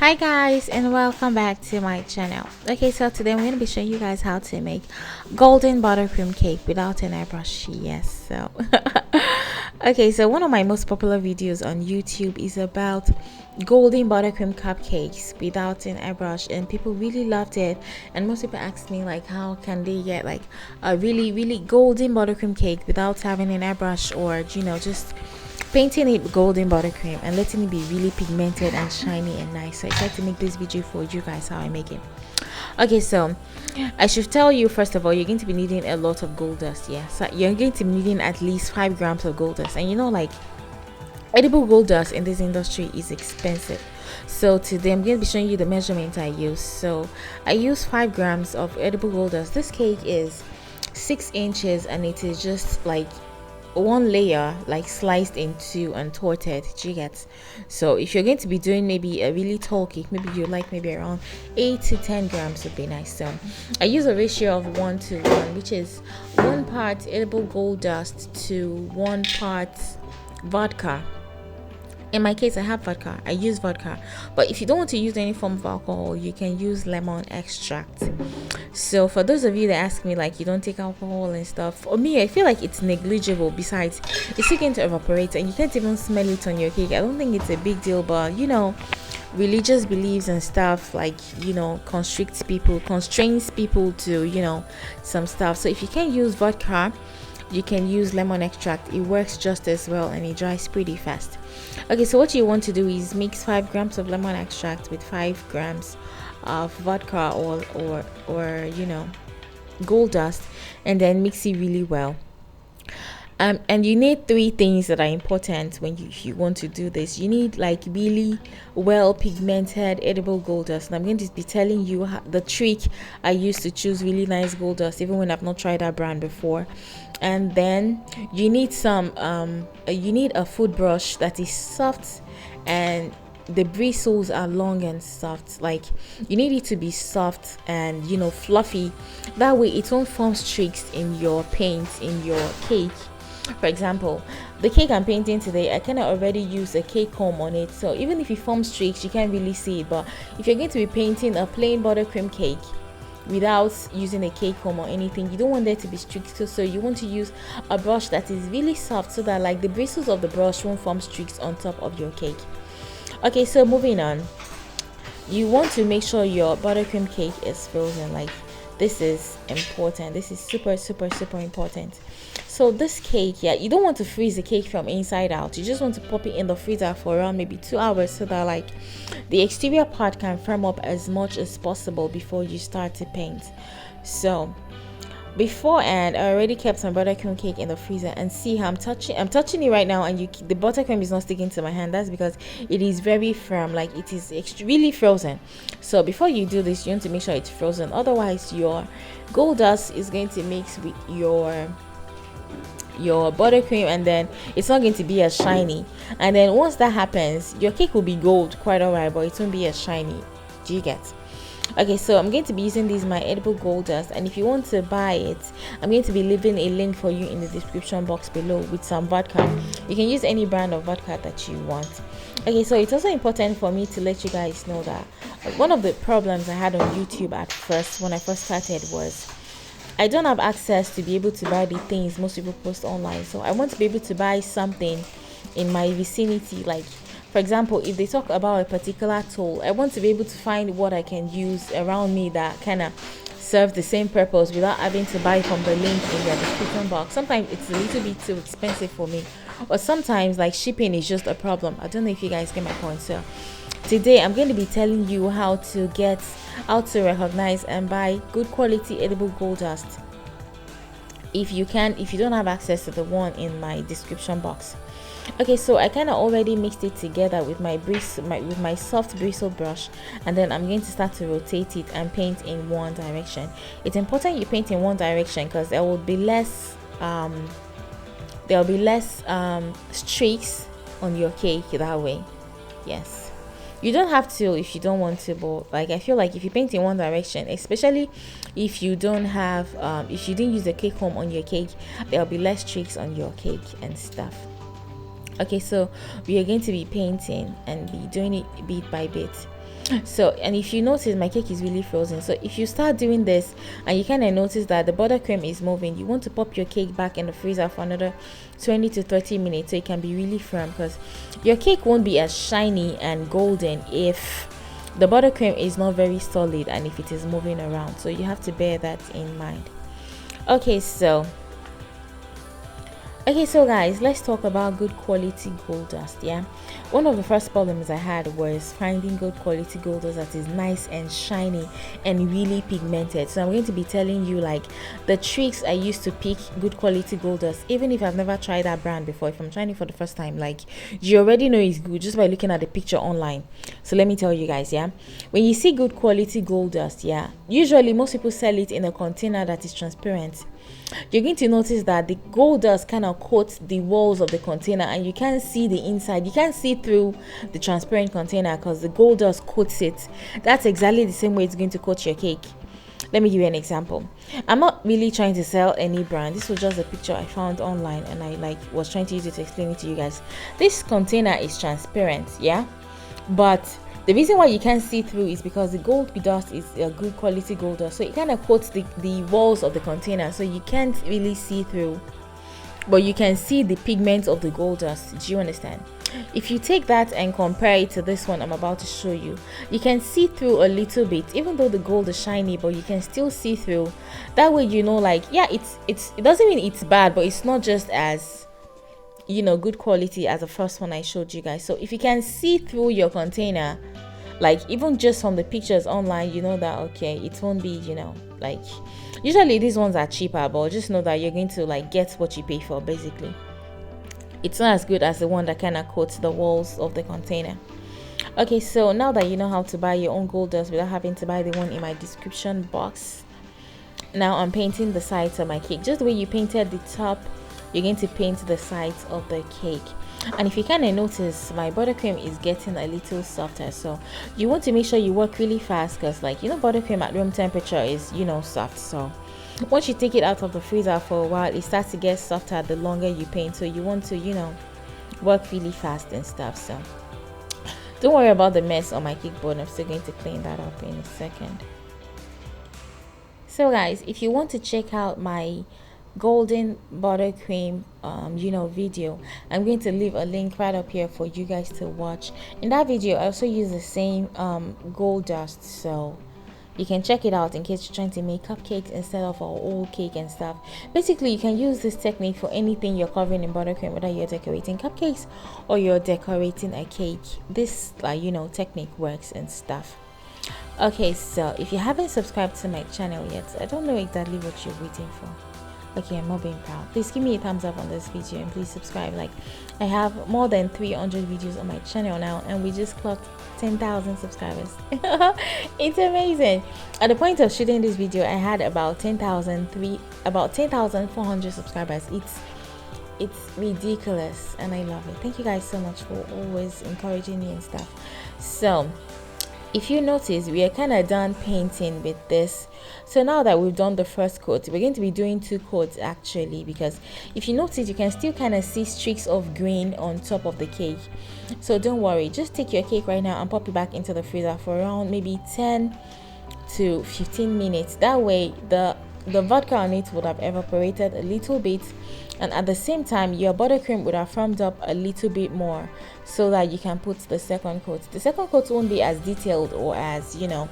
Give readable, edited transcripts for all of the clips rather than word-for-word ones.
Hi guys, and welcome back to my channel. Okay, so today I'm going to be showing you guys how to make golden buttercream cake without an airbrush. Yes, so okay, so one of my most popular videos on YouTube is about golden buttercream cupcakes without an airbrush, and people really loved it. And most people asked me like, how can they get like a really golden buttercream cake without having an airbrush, or just painting it golden buttercream and letting it be really pigmented and shiny and nice. So I tried to make this video for you guys how I make it. Okay, so I should tell you first of all, you're going to be needing a lot of gold dust. Yeah, so you're going to be needing at least 5 grams of gold dust, and like edible gold dust in this industry is expensive. So today I'm going to be showing you the measurement I use. So I use 5 grams of edible gold dust. This cake is 6 inches and it is just like one layer, like sliced in two and torted. Do you get? So if you're going to be doing maybe a really tall cake, maybe you like maybe around 8 to 10 grams would be nice. So I use a ratio of 1 to 1, which is 1 part edible gold dust to 1 part vodka. In my case, I have vodka. I use vodka, but if you don't want to use any form of alcohol, you can use lemon extract. So for those of you that ask me like, you don't take alcohol and stuff, for me I feel like it's negligible. Besides, it's still going to evaporate and you can't even smell it on your cake. I don't think it's a big deal, but religious beliefs and stuff like constrains people to some stuff. So if you can't use vodka, you can use lemon extract. It works just as well and it dries pretty fast. Okay, so what you want to do is mix 5 grams of lemon extract with 5 grams of vodka or gold dust, and then mix it really well. And you need 3 things that are important when you want to do this. You need like really well pigmented edible gold dust, and I'm going to be telling you the trick I use to choose really nice gold dust even when I've not tried that brand before. And then you need you need a food brush that is soft and the bristles are long and soft. Like you need it to be soft and fluffy, that way it won't form streaks in your paint in your cake. For example, the cake I'm painting today, I kind of already use a cake comb on it, so even if it forms streaks you can't really see it. But if you're going to be painting a plain buttercream cake without using a cake comb or anything, you don't want there to be streaks. So you want to use a brush that is really soft so that like the bristles of the brush won't form streaks on top of your cake. Okay, so moving on, you want to make sure your buttercream cake is frozen. Like this is important. This is super important. So this cake, you don't want to freeze the cake from inside out. You just want to pop it in the freezer for around maybe 2 hours so that like the exterior part can firm up as much as possible before you start to paint. So beforehand, I already kept some buttercream cake in the freezer, and see how I'm touching it right now, and the buttercream is not sticking to my hand. That's because it is very firm, like it is really frozen. So before you do this, you want to make sure it's frozen, otherwise your gold dust is going to mix with your buttercream and then it's not going to be as shiny. And then once that happens, your cake will be gold quite alright, but it won't be as shiny. Do you get? Okay, so I'm going to be using my edible gold dust, and if you want to buy it, I'm going to be leaving a link for you in the description box below with some vodka. You can use any brand of vodka that you want. Okay, so it's also important for me to let you guys know that one of the problems I had on YouTube at first when I first started was I don't have access to be able to buy the things most people post online. So I want to be able to buy something in my vicinity. Like for example, if they talk about a particular tool, I want to be able to find what I can use around me that kind of serve the same purpose without having to buy from the link in the description box. Sometimes it's a little bit too expensive for me, or sometimes like shipping is just a problem. I don't know if you guys get my point. So today I'm going to be telling you how to recognize and buy good quality edible gold dust if you don't have access to the one in my description box. Okay, so I kind of already mixed it together with my soft bristle brush, and then I'm going to start to rotate it and paint in one direction. It's important you paint in one direction because there will be less streaks on your cake that way. Yes, you don't have to if you don't want to, but like I feel like if you paint in one direction, especially if you don't have if you didn't use the cake comb on your cake, there'll be less streaks on your cake and stuff. Okay, so we are going to be painting and be doing it bit by bit. So, and if you notice, my cake is really frozen. So if you start doing this and you kind of notice that the buttercream is moving, you want to pop your cake back in the freezer for another 20 to 30 minutes so it can be really firm, because your cake won't be as shiny and golden if the buttercream is not very solid and if it is moving around. So you have to bear that in mind. Okay, so guys, let's talk about good quality gold dust. Yeah, one of the first problems I had was finding good quality gold dust that is nice and shiny and really pigmented. So I'm going to be telling you like the tricks I used to pick good quality gold dust, even if I've never tried that brand before. If I'm trying it for the first time, like, you already know it's good just by looking at the picture online. So let me tell you guys, yeah, when you see good quality gold dust, yeah, usually most people sell it in a container that is transparent. You're going to notice that the gold dust kind of coats the walls of the container and you can't see the inside. You can't see through the transparent container because the gold dust coats it. That's exactly the same way it's going to coat your cake. Let me give you an example. I'm not really trying to sell any brand. This was just a picture I found online and I was trying to use it to explain it to you guys. This container is transparent, yeah, but the reason why you can't see through is because the gold dust is a good quality gold dust, so it kind of coats the walls of the container, so you can't really see through, but you can see the pigments of the gold dust. Do you understand? If you take that and compare it to this one I'm about to show you, you can see through a little bit, even though the gold is shiny, but you can still see through. That way, you know, like, yeah, it doesn't mean it's bad, but it's not just as, you know, good quality as the first one I showed you guys. So if you can see through your container, like even just from the pictures online, you know that okay, it won't be, you know, like, usually these ones are cheaper, but just know that you're going to like get what you pay for. Basically, it's not as good as the one that kind of coats the walls of the container. Okay, so now that you know how to buy your own gold dust without having to buy the one in my description box, now I'm painting the sides of my cake. Just the way you painted the top, you're going to paint the sides of the cake. And if you kind of notice, my buttercream is getting a little softer, so you want to make sure you work really fast, because, like, you know, buttercream at room temperature is, you know, soft. So once you take it out of the freezer for a while, it starts to get softer the longer you paint. So you want to, you know, work really fast and stuff. So don't worry about the mess on my cake board. I'm still going to clean that up in a second. So guys, if you want to check out my golden buttercream you know, video, I'm going to leave a link right up here for you guys to watch. In that video I also use the same gold dust, so you can check it out in case you're trying to make cupcakes instead of our old cake and stuff. Basically, you can use this technique for anything you're covering in buttercream, whether you're decorating cupcakes or you're decorating a cake. This you know, technique works and stuff. Okay, so if you haven't subscribed to my channel yet, I don't know exactly what you're waiting for. Okay, I'm not being proud. Please give me a thumbs up on this video and please subscribe. Like, I have more than 300 videos on my channel now and we just clocked 10,000 subscribers. It's amazing. At the point of shooting this video, I had about 10,400 subscribers. It's ridiculous and I love it. Thank you guys so much for always encouraging me and stuff. So if you notice, we are kind of done painting with this. So now that we've done the first coat, we're going to be doing 2 coats actually, because if you notice, you can still kind of see streaks of green on top of the cake. So don't worry, just take your cake right now and pop it back into the freezer for around maybe 10 to 15 minutes. That way the vodka on it would have evaporated a little bit, and at the same time your buttercream would have firmed up a little bit more, so that you can put the second coat. The second coat won't be as detailed or as, you know,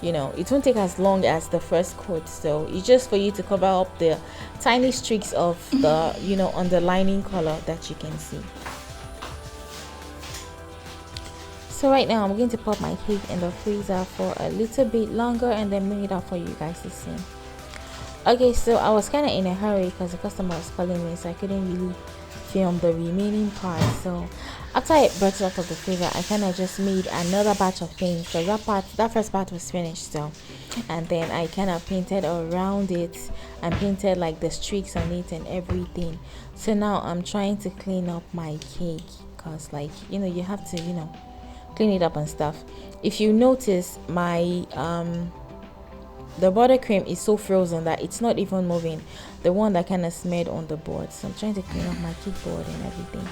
it won't take as long as the first coat. So it's just for you to cover up the tiny streaks of the, you know, underlining color that you can see. So right now I'm going to pop my cake in the freezer for a little bit longer and then bring it out for you guys to see. Okay, so I was kind of in a hurry because the customer was calling me, so I couldn't really film the remaining part. So after I brought it out of the freezer, I kind of just made another batch of paint, because that first part was finished. So, and then I kind of painted around it and painted like the streaks on it and everything. So now I'm trying to clean up my cake, because, like, you know, you have to, you know, clean it up and stuff. If you notice, my the buttercream is so frozen that it's not even moving, the one that kind of smeared on the board. So I'm trying to clean up my cake board and everything.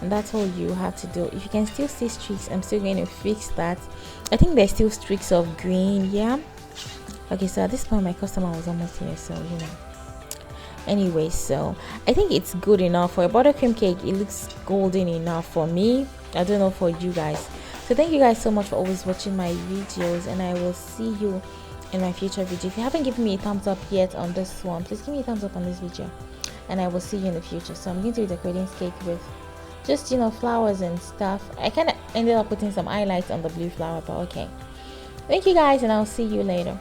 and that's all you have to do. If you can still see streaks, I'm still going to fix that. I think there's still streaks of green. Yeah. Okay, so at this point my customer was almost here, so you know. Anyway, so I think it's good enough for a buttercream cake. It looks golden enough for me. I don't know for you guys. So thank you guys so much for always watching my videos, and I will see you in my future video. If you haven't given me a thumbs up yet on this one, please give me a thumbs up on this video, and I will see you in the future. So I'm going to be decorating this cake with just, you know, flowers and stuff. I kind of ended up putting some highlights on the blue flower, but okay. Thank you guys, and I'll see you later.